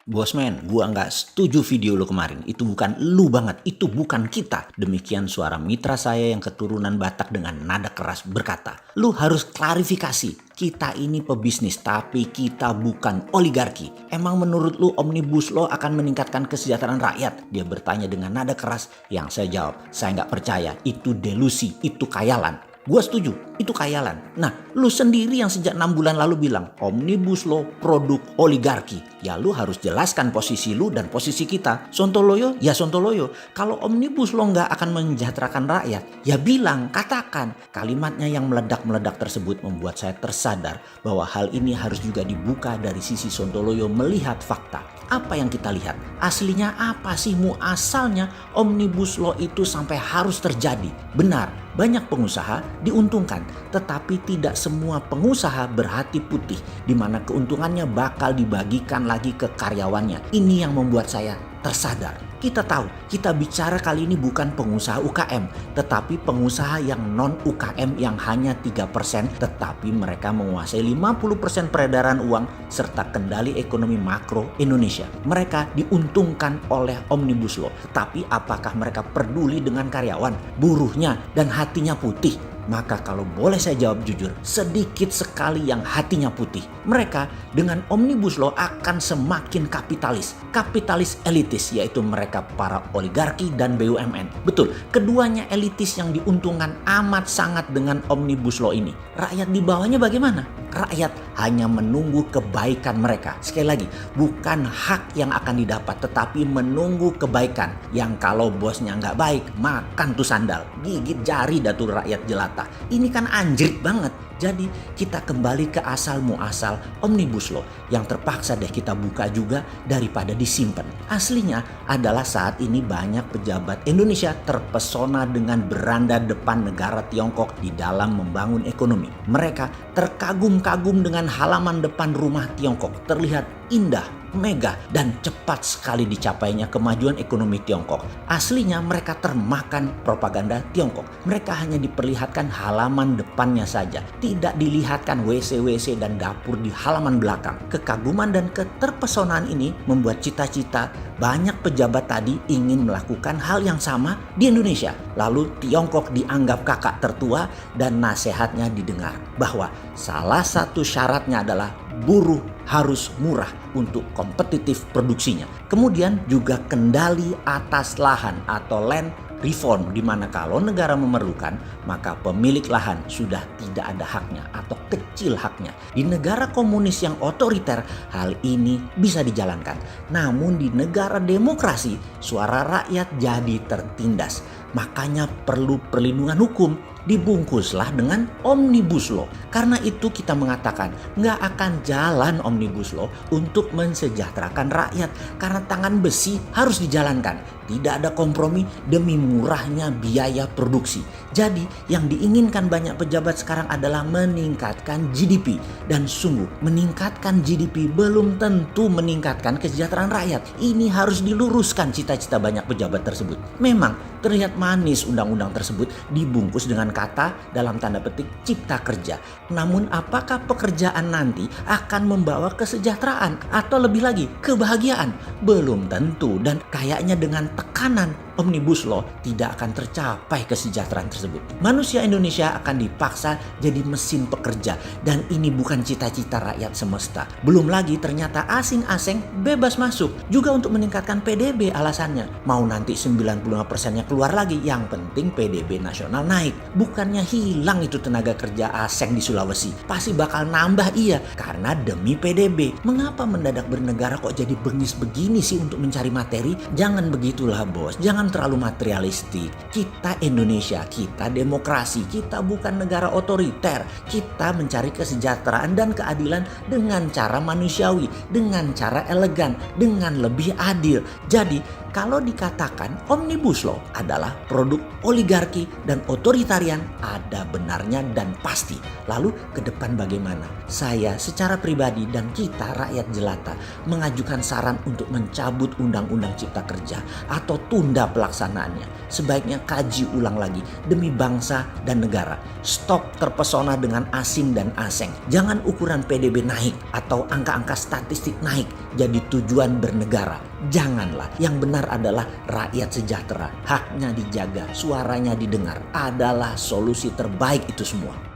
Bosman, gua nggak setuju video lo kemarin. Itu bukan lu banget, itu bukan kita. Demikian suara mitra saya yang keturunan Batak dengan nada keras berkata, lu harus klarifikasi. Kita ini pebisnis, tapi kita bukan oligarki. Emang menurut lu Omnibus Law akan meningkatkan kesejahteraan rakyat? Dia bertanya dengan nada keras. Yang saya jawab, saya nggak percaya. Itu delusi, itu khayalan. Gua setuju, itu khayalan. Nah, lu sendiri yang sejak 6 bulan lalu bilang Omnibus Law produk oligarki. Ya lu harus jelaskan posisi lu dan posisi kita. Sontoloyo, ya Sontoloyo. Kalau Omnibus Law nggak akan mensejahterakan rakyat, ya bilang, katakan. Kalimatnya yang meledak-meledak tersebut membuat saya tersadar bahwa hal ini harus juga dibuka dari sisi Sontoloyo melihat fakta. Apa yang kita lihat? Aslinya apa sih muasalnya Omnibus Law itu sampai harus terjadi? Benar, banyak pengusaha diuntungkan, tetapi tidak semua pengusaha berhati putih di mana keuntungannya bakal dibagikan lagi ke karyawannya. Ini yang membuat saya tersadar. Kita tahu, kita bicara kali ini bukan pengusaha UKM, tetapi pengusaha yang non UKM yang hanya 3%, tetapi mereka menguasai 50% peredaran uang serta kendali ekonomi makro Indonesia. Mereka diuntungkan oleh Omnibus Law, tetapi apakah mereka peduli dengan karyawan, buruhnya, dan hatinya putih? Maka kalau boleh saya jawab jujur, sedikit sekali yang hatinya putih. Mereka dengan Omnibus Law akan semakin kapitalis. Kapitalis elitis, yaitu mereka para oligarki dan BUMN. Betul, keduanya elitis yang diuntungkan amat sangat dengan Omnibus Law ini. Rakyat di bawahnya bagaimana? Rakyat hanya menunggu kebaikan mereka. Sekali lagi, bukan hak yang akan didapat, tetapi menunggu kebaikan. Yang kalau bosnya nggak baik, makan tuh sandal. Gigit jari datur rakyat jelata. Ini kan anjrit banget. Jadi kita kembali ke asal muasal Omnibus Law yang terpaksa deh kita buka juga daripada disimpan. Aslinya adalah saat ini banyak pejabat Indonesia terpesona dengan beranda depan negara Tiongkok di dalam membangun ekonomi. Mereka terkagum-kagum dengan halaman depan rumah Tiongkok. Terlihat indah, megah, dan cepat sekali dicapainya kemajuan ekonomi Tiongkok. Aslinya mereka termakan propaganda Tiongkok. Mereka hanya diperlihatkan halaman depannya saja. Tidak dilihatkan WC-WC dan dapur di halaman belakang. Kekaguman dan keterpesonaan ini membuat cita-cita banyak pejabat tadi ingin melakukan hal yang sama di Indonesia. Lalu Tiongkok dianggap kakak tertua dan nasihatnya didengar. Bahwa salah satu syaratnya adalah buruh harus murah untuk kompetitif produksinya. Kemudian juga kendali atas lahan atau land reform, di mana kalau negara memerlukan maka pemilik lahan sudah tidak ada haknya atau kecil haknya. Di negara komunis yang otoriter hal ini bisa dijalankan. Namun di negara demokrasi suara rakyat jadi tertindas. Makanya perlu perlindungan hukum. Dibungkuslah dengan Omnibus Law. Karena itu kita mengatakan nggak akan jalan Omnibus Law untuk mensejahterakan rakyat. Karena tangan besi harus dijalankan. Tidak ada kompromi demi murahnya biaya produksi. Jadi yang diinginkan banyak pejabat sekarang adalah meningkatkan GDP. Dan sungguh meningkatkan GDP belum tentu meningkatkan kesejahteraan rakyat. Ini harus diluruskan cita-cita banyak pejabat tersebut. Memang terlihat manis undang-undang tersebut dibungkus dengan kata dalam tanda petik cipta kerja. Namun apakah pekerjaan nanti akan membawa kesejahteraan atau lebih lagi kebahagiaan? Belum tentu, dan kayaknya dengan tekanan Omnibus Law tidak akan tercapai kesejahteraan tersebut. Manusia Indonesia akan dipaksa jadi mesin pekerja, dan ini bukan cita-cita rakyat semesta. Belum lagi ternyata asing-asing bebas masuk juga untuk meningkatkan PDB alasannya. Mau nanti 95%-nya keluar lagi, yang penting PDB nasional naik. Bukannya hilang itu tenaga kerja asing di Sulawesi. Pasti bakal nambah, iya, karena demi PDB. Mengapa mendadak bernegara kok jadi bengis begini sih untuk mencari materi? Jangan begitulah bos, jangan terlalu materialistik. Kita Indonesia, kita demokrasi, kita bukan negara otoriter. Kita mencari kesejahteraan dan keadilan dengan cara manusiawi, dengan cara elegan, dengan lebih adil. Jadi kalau dikatakan Omnibus Law adalah produk oligarki dan otoritarian, ada benarnya dan pasti. Lalu ke depan bagaimana? Saya secara pribadi dan kita rakyat jelata mengajukan saran untuk mencabut Undang-Undang Cipta Kerja atau tunda pelaksanaannya. Sebaiknya kaji ulang lagi demi bangsa dan negara. Stop terpesona dengan asing dan aseng. Jangan ukuran PDB naik atau angka-angka statistik naik jadi tujuan bernegara. Janganlah. Yang benar adalah rakyat sejahtera. Haknya dijaga, suaranya didengar. Adalah solusi terbaik itu semua.